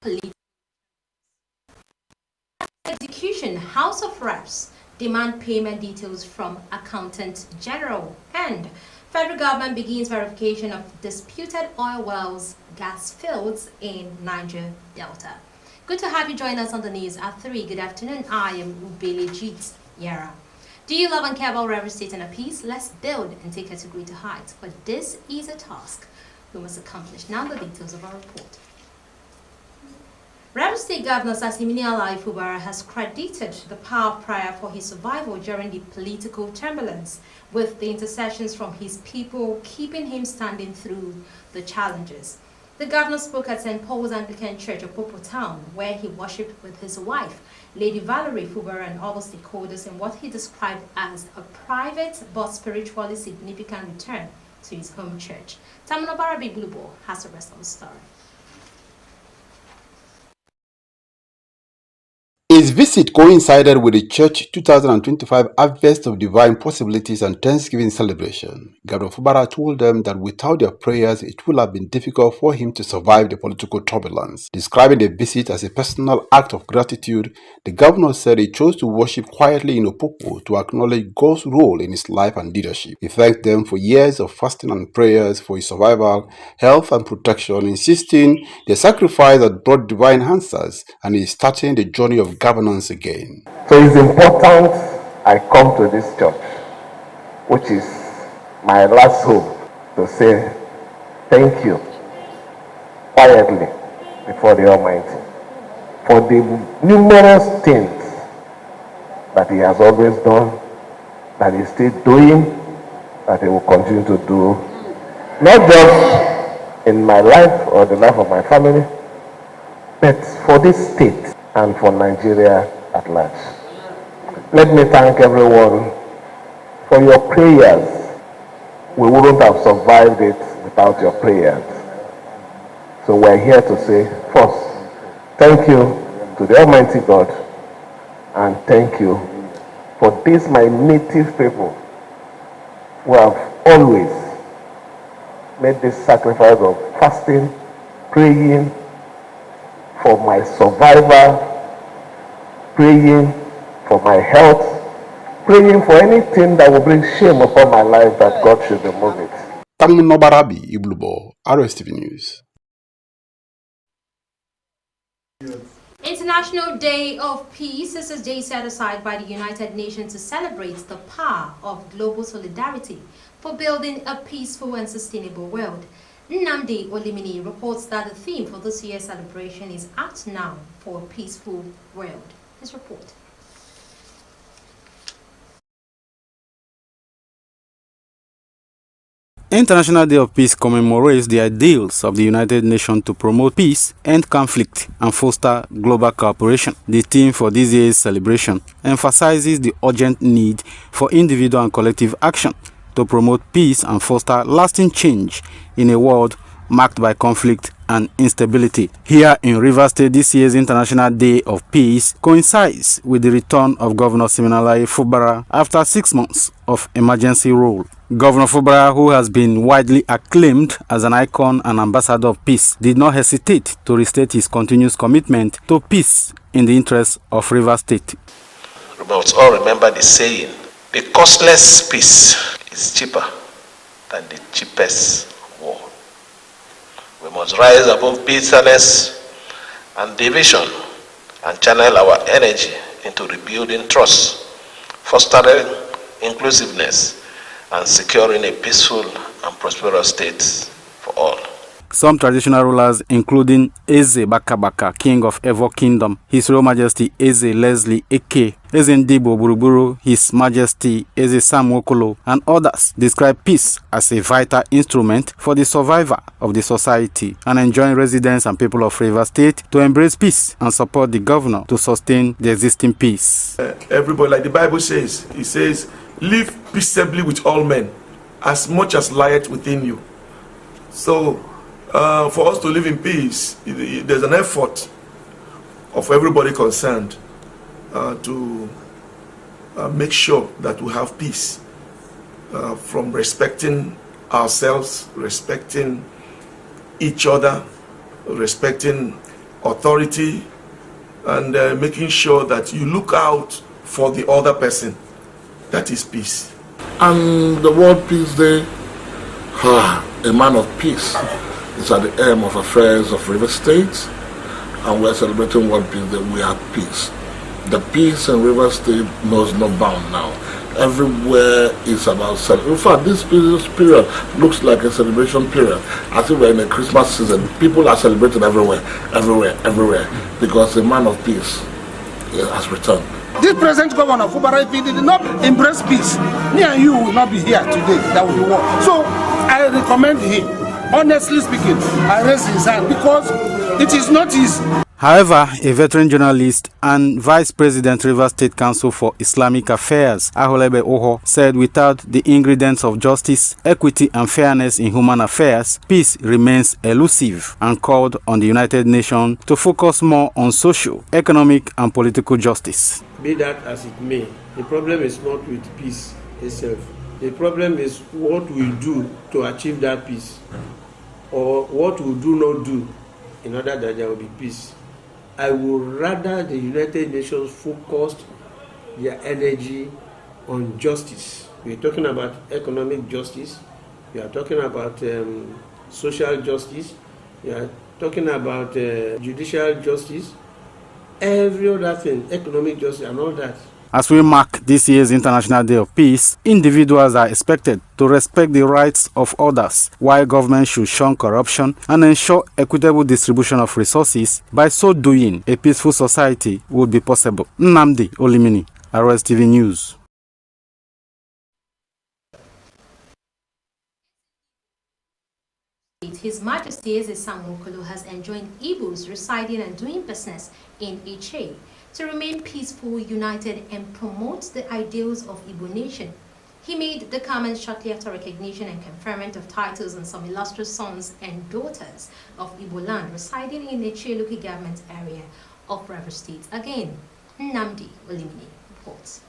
political execution. House of Reps demand payment details from Accountant General, and federal government begins verification of disputed oil wells, gas fields in Niger Delta. Good to have you join us on the news at 3. Good afternoon. I am Ubelejit Yara. Do you love and care about Rivers State and a peace? Let's build and take it to greater heights. But this is a task we must accomplish. Now the details of our report. Rivers State Governor Sasimini Alai Fubara has credited the power of prayer for his survival during the political turbulence, with the intercessions from his people keeping him standing through the challenges. The governor spoke at St. Paul's Anglican Church of Popo Town, where he worshipped with his wife, Lady Valerie Fubara, and other stakeholders in what he described as a private but spiritually significant return to his home church. Tamino Barabi Blubo has the rest of the story. His visit coincided with the Church 2025 Harvest of Divine Possibilities and Thanksgiving celebration. Governor Fubara told them that without their prayers, it would have been difficult for him to survive the political turbulence. Describing the visit as a personal act of gratitude, the governor said he chose to worship quietly in Opopo to acknowledge God's role in his life and leadership. He thanked them for years of fasting and prayers for his survival, health and protection, insisting their sacrifice had brought divine answers, and he is starting the journey of governance again. So it's important I come to this church, which is my last hope, to say thank you quietly before the Almighty for the numerous things that He has always done, that He's still doing, that He will continue to do, not just in my life or the life of my family, but for this state and for Nigeria at large. Let me thank everyone for your prayers. We wouldn't have survived it without your prayers. So we're here to say, first, thank you to the Almighty God, and thank you for these my native people who have always made this sacrifice of fasting, praying for my survival, praying for my health, praying for anything that will bring shame upon my life, that God should remove it. Tamino Barabi Iblubo, Rstv News. International Day of Peace is a day set aside by the United Nations to celebrate the power of global solidarity for building a peaceful and sustainable world. Nnamdi Olimini reports that the theme for this year's celebration is Act Now for a Peaceful World. His report. International Day of Peace commemorates the ideals of the United Nations to promote peace, end conflict, and foster global cooperation. The theme for this year's celebration emphasizes the urgent need for individual and collective action to promote peace and foster lasting change in a world marked by conflict and instability. Here in Rivers State, this year's International Day of Peace coincides with the return of Governor Siminalayi Fubara after 6 months of emergency rule. Governor Fubara, who has been widely acclaimed as an icon and ambassador of peace, did not hesitate to restate his continuous commitment to peace in the interest of Rivers State. We must all remember the saying, the costless peace is cheaper than the cheapest war. We must rise above bitterness and division and channel our energy into rebuilding trust, fostering inclusiveness, and securing a peaceful and prosperous state for all. Some traditional rulers, including Eze Bakabaka, King of Evo Kingdom, His Royal Majesty Eze Leslie Eke, Eze Ndibo Buruburu, His Majesty Eze Sam Okolo, and others, describe peace as a vital instrument for the survival of the society and enjoin residents and people of Rivers State to embrace peace and support the governor to sustain the existing peace. Everybody, like the Bible says, it says, live peaceably with all men, as much as lieth within you. So, for us to live in peace, there's an effort of everybody concerned to make sure that we have peace, from respecting ourselves, respecting each other, respecting authority, and making sure that you look out for the other person. That is peace. And the World Peace Day, a man of peace, is at the aim of affairs of River State, and we're celebrating World Peace Day. We have peace. The peace in River State knows no bound now. Everywhere is about celebration. In fact, this period looks like a celebration period, as if we're in a Christmas season. People are celebrating everywhere, because the man of peace has returned. This present governor of Fubara, if he did not embrace peace, me and you will not be here today. That will be war. So I recommend him. Honestly speaking, I raise his hand because it is not easy. However, a veteran journalist and Vice President Rivers State Council for Islamic Affairs, Aholebe Oho, said without the ingredients of justice, equity and fairness in human affairs, peace remains elusive, and called on the United Nations to focus more on social, economic and political justice. Be that as it may, the problem is not with peace itself. The problem is what we do to achieve that peace, or what we do not do in order that there will be peace. I would rather the United Nations focused their energy on justice. We're talking about economic justice, we are talking about social justice, we are talking about judicial justice, every other thing, economic justice and all that. As we mark this year's International Day of Peace, individuals are expected to respect the rights of others, while government should shun corruption and ensure equitable distribution of resources. By so doing, a peaceful society would be possible. Nnamdi Olimini, Rstv News. His Majesty Eze Nwokolo has enjoined Igbos residing and doing business in Iche to remain peaceful, united, and promote the ideals of Igbo nation. He made the comments shortly after recognition and conferment of titles on some illustrious sons and daughters of Igbo land residing in Iche local government area of Rivers State. Again, Nnamdi Olimini reports.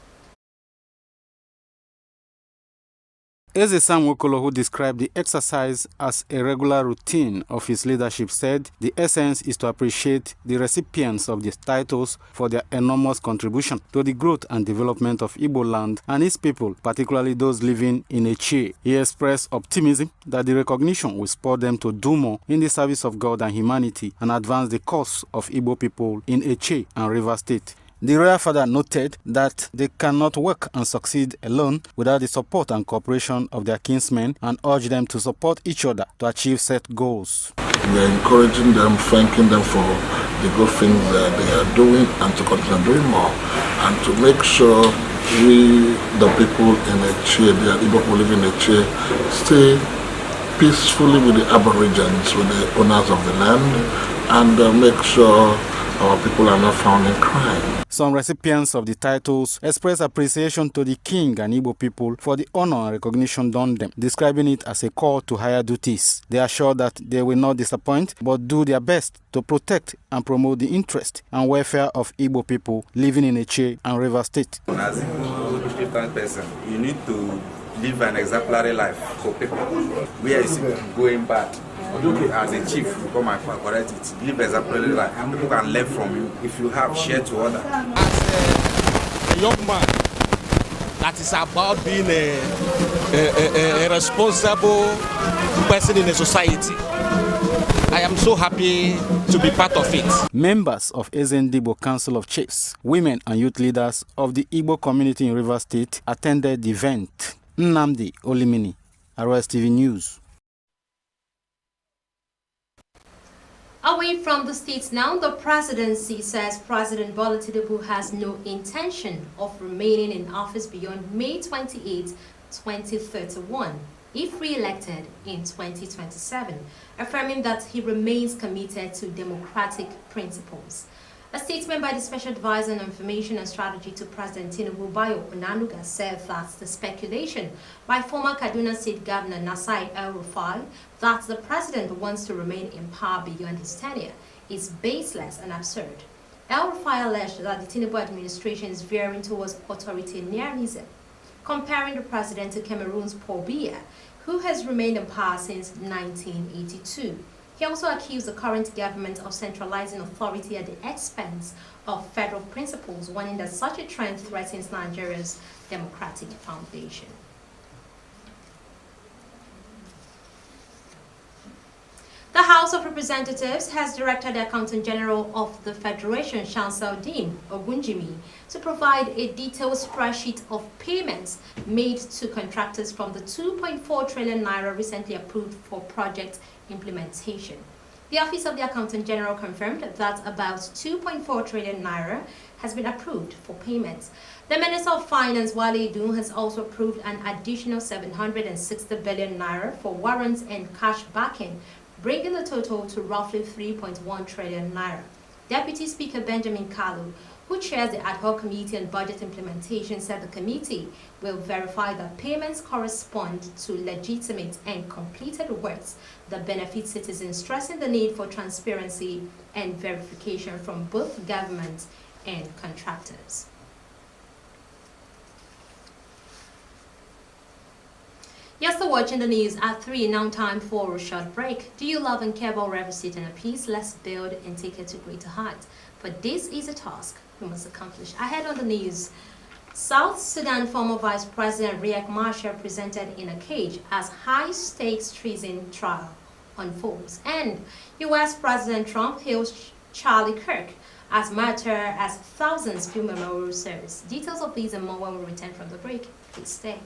Eze Nwokolo, who described the exercise as a regular routine of his leadership, said the essence is to appreciate the recipients of these titles for their enormous contribution to the growth and development of Igbo land and its people, particularly those living in Iche. He expressed optimism that the recognition will spur them to do more in the service of God and humanity and advance the cause of Igbo people in Iche and Rivers State. The royal father noted that they cannot work and succeed alone without the support and cooperation of their kinsmen, and urged them to support each other to achieve set goals. We are encouraging them, thanking them for the good things that they are doing and to continue doing more, and to make sure we, the people in Iche, the Igbo people living in Iche, stay peacefully with the Aborigines, with the owners of the land, and make sure our people are not found in crime. Some recipients of the titles expressed appreciation to the king and Igbo people for the honor and recognition done them, describing it as a call to higher duties. They are sure that they will not disappoint, but do their best to protect and promote the interest and welfare of Igbo people living in Iche and Rivers State. As a different person, you need to live an exemplary life for people. Where is it going bad? As a chief, you come and correct it. Live exemplary life. People can learn from you. If you have, share to others. As a young man that is about being a responsible person in a society, I am so happy to be part of it. Members of Ezendibo Council of Chiefs, women and youth leaders of the Igbo community in Rivers State attended the event. Nnamdi Olimini, Rstv News. Away from the states now, the presidency says President Bola Tinubu has no intention of remaining in office beyond May 28, 2031, if re-elected in 2027, affirming that he remains committed to democratic principles. A statement by the Special Advisor on Information and Strategy to President Tinubu, Bayo Onanuga, said that the speculation by former Kaduna State Governor Nasai El-Rufai that the president wants to remain in power beyond his tenure is baseless and absurd. El-Rufai alleged that the Tinubu administration is veering towards authoritarianism, comparing the president to Cameroon's Paul Biya, who has remained in power since 1982. He also accused the current government of centralizing authority at the expense of federal principles, warning that such a trend threatens Nigeria's democratic foundation. The House of Representatives has directed the Accountant General of the Federation, Shamsuddin Ogunjimi, to provide a detailed spreadsheet of payments made to contractors from the 2.4 trillion naira recently approved for project implementation. The Office of the Accountant General confirmed that about 2.4 trillion naira has been approved for payments. The Minister of Finance, Wale Edun, has also approved an additional 760 billion naira for warrants and cash backing, bringing the total to roughly 3.1 trillion naira. Deputy Speaker Benjamin Kalu, who chairs the ad hoc committee on budget implementation, said the committee will verify that payments correspond to legitimate and completed works that benefit citizens, stressing the need for transparency and verification from both government and contractors. You're still watching the news at 3, now time for a short break. Do you love and care about Rstv and a peace? Let's build and take it to greater heights. But this is a task we must accomplish. Ahead on the news, South Sudan former Vice President Riek Machar presented in a cage as high-stakes treason trial unfolds. And U.S. President Trump hails Charlie Kirk as martyr as thousands feel memorial service. Details of these and more when we return from the break. Please stay.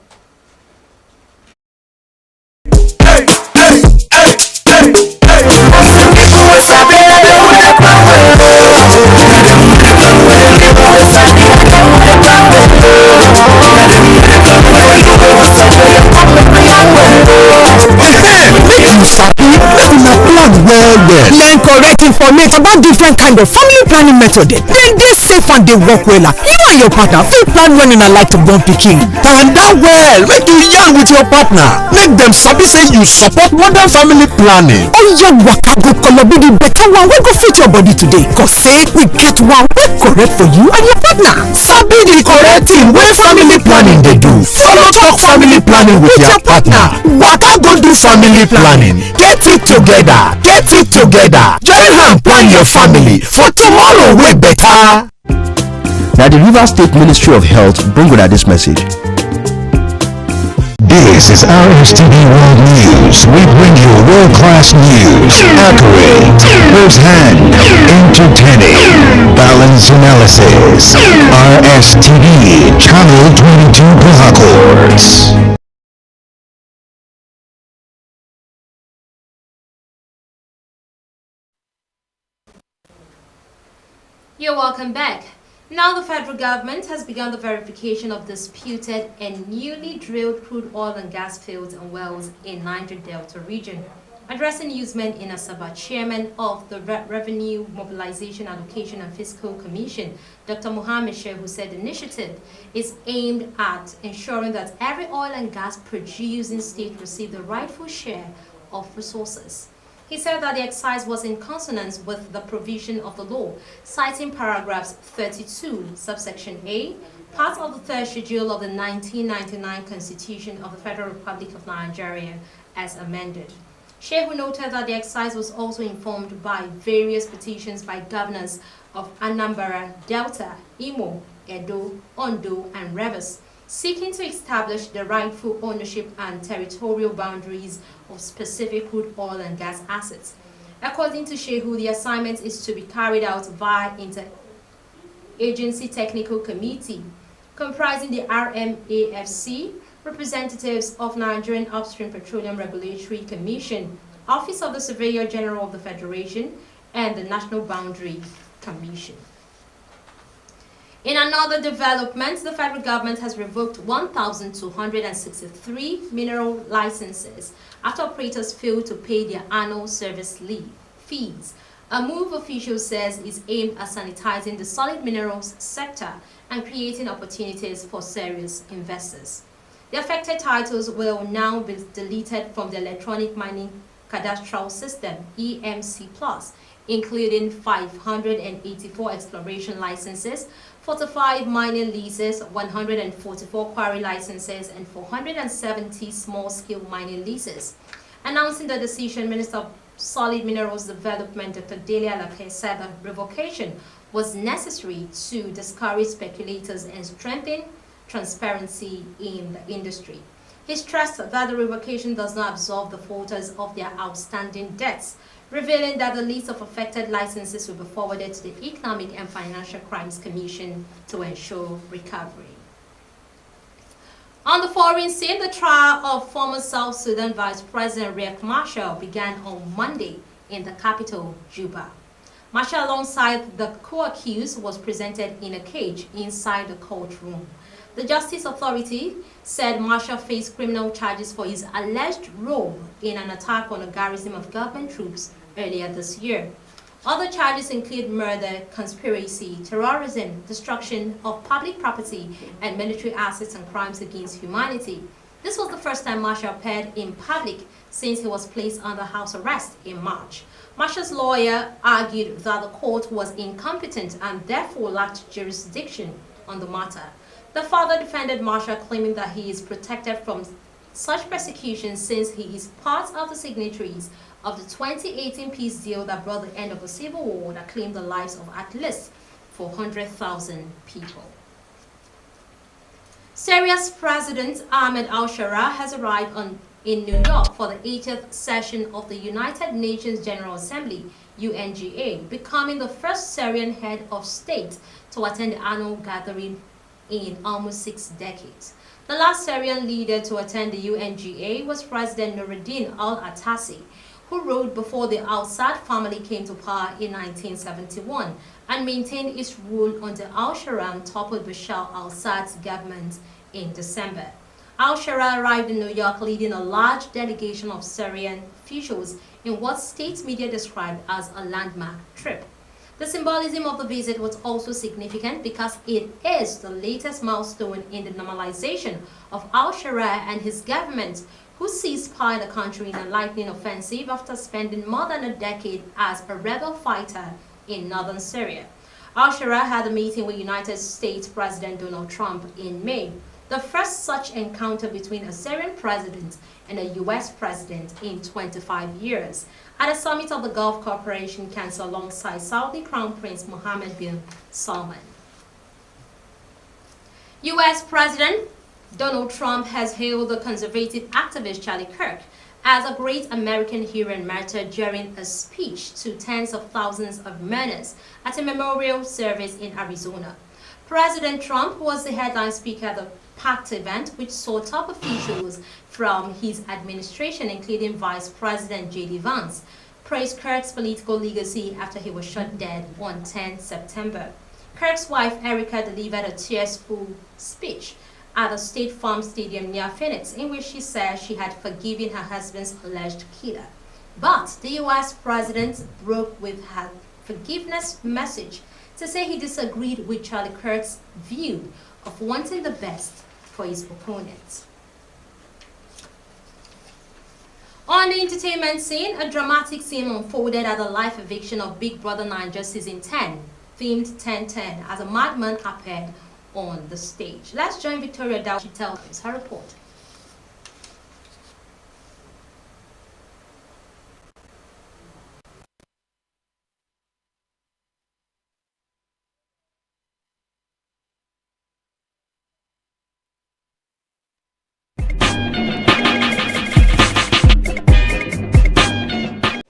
Learn correct information about different kind of family planning method. Then they safe and they work well. You and your partner fit plan when una like to born pikin. And that well, make you yarn with your partner. Make them sabi say you support modern family planning. Oh yeah, waka go kolobi the better one wey go fit your body today. Cause say we get one wey correct for you and your partner. Sabi the correct thing wey family planning dey do. Follow talk family planning with your partner. Waka go do family planning. Get it together. Get it together. Join hand plan your family for tomorrow way better. Now the Rivers State Ministry of Health bring with this message. This is Rstv World News. We bring you world-class news, accurate, first-hand, entertaining, balanced analysis. Rstv, Channel 22 Blackboards. You're welcome back. Now the federal government has begun the verification of disputed and newly drilled crude oil and gas fields and wells in Niger Delta region. Addressing newsmen in Asaba, chairman of the Revenue Mobilization, Allocation and Fiscal Commission, Dr. Mohammed Shehu, said the initiative is aimed at ensuring that every oil and gas producing state receive the rightful share of resources. He said that the exercise was in consonance with the provision of the law, citing paragraphs 32, subsection A, part of the third schedule of the 1999 Constitution of the Federal Republic of Nigeria as amended. Shehu noted that the exercise was also informed by various petitions by governors of Anambra, Delta, Imo, Edo, Ondo, and Rivers, seeking to establish the rightful ownership and territorial boundaries of specific crude oil and gas assets. According to Shehu, the assignment is to be carried out via Inter-Agency Technical Committee, comprising the RMAFC, representatives of Nigerian Upstream Petroleum Regulatory Commission, Office of the Surveyor General of the Federation, and the National Boundary Commission. In another development, the federal government has revoked 1,263 mineral licenses after operators failed to pay their annual service fees. A move, officials says, is aimed at sanitizing the solid minerals sector and creating opportunities for serious investors. The affected titles will now be deleted from the Electronic Mining Cadastral System, EMC+, including 584 exploration licenses, 45 mining leases, 144 quarry licenses, and 470 small-scale mining leases. Announcing the decision, Minister of Solid Minerals Development Dr. Delia Lapé said that revocation was necessary to discourage speculators and strengthen transparency in the industry. He stressed that the revocation does not absolve the holders of their outstanding debts, revealing that the list of affected licenses will be forwarded to the Economic and Financial Crimes Commission to ensure recovery. On the foreign scene, the trial of former South Sudan Vice President Riek Machar began on Monday in the capital, Juba. Machar, alongside the co-accused, was presented in a cage inside the courtroom. The Justice Authority said Machar faced criminal charges for his alleged role in an attack on a garrison of government troops earlier this year. Other charges include murder, conspiracy, terrorism, destruction of public property, and military assets and crimes against humanity. This was the first time Machar appeared in public since he was placed under house arrest in March. Machar's lawyer argued that the court was incompetent and therefore lacked jurisdiction on the matter. The father defended Machar, claiming that he is protected from such persecution since he is part of the signatories of the 2018 peace deal that brought the end of a civil war that claimed the lives of at least 400,000 people. Syria's President Ahmed al-Shara has arrived in New York for the 80th session of the United Nations General Assembly, UNGA, becoming the first Syrian head of state to attend the annual gathering in almost 6 decades. The last Syrian leader to attend the UNGA was President Nuruddin al-Attasi, who ruled before the al-Assad family came to power in 1971 and maintained its rule until al-Shara toppled Bashar al-Assad's government in December. Al-Shara arrived in New York leading a large delegation of Syrian officials in what state media described as a landmark trip. The symbolism of the visit was also significant because it is the latest milestone in the normalization of al-Shara and his government, who seized power in the country in a lightning offensive after spending more than a decade as a rebel fighter in northern Syria. Al-Shara had a meeting with United States President Donald Trump in May, the first such encounter between a Syrian president and a U.S. president in 25 years, at a summit of the Gulf Cooperation Council alongside Saudi Crown Prince Mohammed bin Salman. U.S. President Donald Trump has hailed the conservative activist Charlie Kirk as a great American hero and martyr during a speech to tens of thousands of mourners at a memorial service in Arizona. President Trump was the headline speaker at the packed event, which saw top officials from his administration, including Vice President J.D. Vance, praise Kirk's political legacy after he was shot dead on 10 September. Kirk's wife, Erica, delivered a tearful speech at the State Farm Stadium near Phoenix, in which she said she had forgiven her husband's alleged killer. But the U.S. president broke with her forgiveness message to say he disagreed with Charlie Kirk's view of wanting the best for his opponents. On the entertainment scene, a dramatic scene unfolded at the live eviction of Big Brother Naija Season 10, themed 1010, as a madman appeared on the stage. Let's join Victoria Dow. She tells us her report.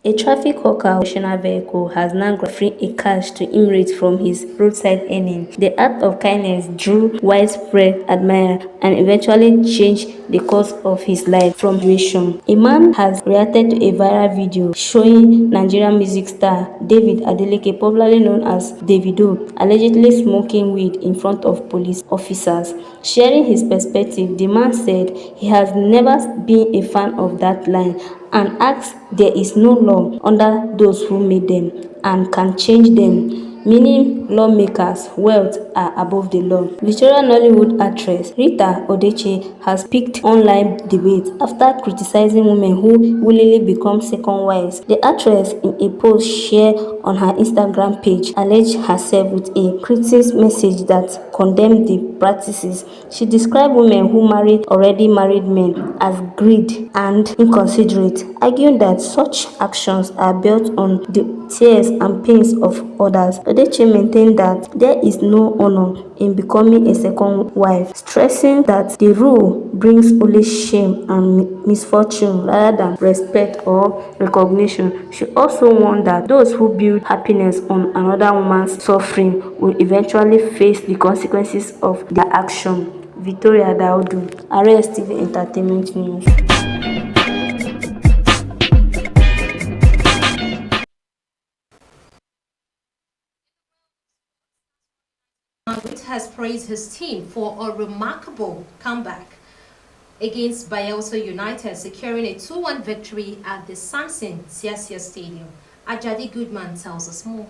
A traffic hawker operational vehicle has now free a cash to emirate from his roadside earnings. The act of kindness drew widespread admiration and eventually changed the course of his life from graduation. A man has reacted to a viral video showing Nigerian music star David Adeleke, popularly known as Davido, allegedly smoking weed in front of police officers. Sharing his perspective, the man said he has never been a fan of that line and asked there is no law under those who made them and can change them. meaning lawmakers' wealth are above the law. Victorian Nollywood actress Rita Odeche has picked online debate after criticizing women who willingly become second wives. The actress, in a post shared on her Instagram page, alleged herself with a critic's message that condemned the practices. She described women who married already married men as greedy and inconsiderate, arguing that such actions are built on the tears and pains of others. Odeche maintained that there is no honor in becoming a second wife, stressing that the rule brings only shame and misfortune rather than respect or recognition. She also warned that those who build happiness on another woman's suffering will eventually face the consequences of their action. Victoria Daudu, Rstv Entertainment News. Madrid has praised his team for a remarkable comeback against Bielsa United, securing a 2-1 victory at the Samson Siasia Stadium. Ajadi Goodman tells us more.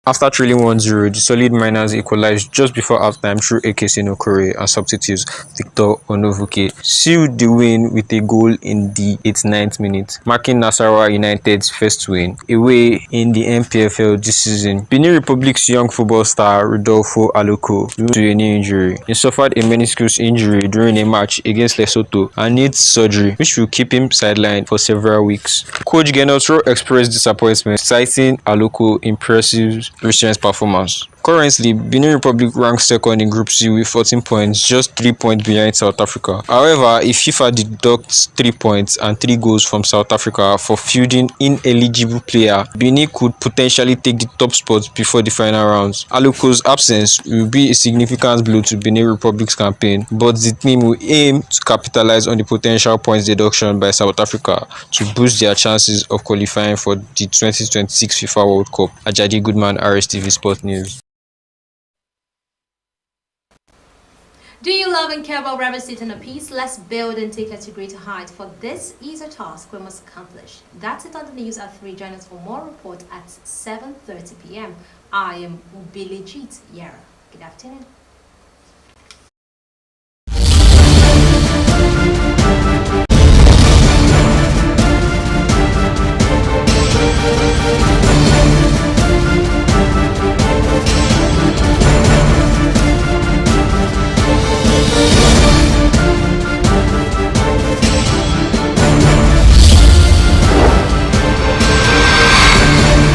After trailing 1-0, the solid Miners equalized just before halftime through Ekesi Nokore and substitute Victor Onovuke sealed the win with a goal in the 89th minute, marking Nasarawa United's first win away in the MPFL this season. Benin Republic's young football star Rodolfo Aluko due to a knee injury. He suffered a meniscus injury during a match against Lesotho and needs surgery, which will keep him sidelined for several weeks. Coach Genotro expressed disappointment, citing Aluko's impressive recent performance. Currently, Benin Republic ranks second in Group C with 14 points, just 3 points behind South Africa. However, if FIFA deducts 3 points and 3 goals from South Africa for fielding ineligible player, Benin could potentially take the top spot before the final rounds. Aluko's absence will be a significant blow to Benin Republic's campaign, but the team will aim to capitalize on the potential points deduction by South Africa to boost their chances of qualifying for the 2026 FIFA World Cup. Ajadi Goodman, Rstv Sport News. Do you love and care about revisiting a piece? Let's build and take it to greater heights. For this is a task we must accomplish. That's it on the news at 3. Join us for more reports at 7:30 p.m. I am Ubele Jeet Yara. Good afternoon.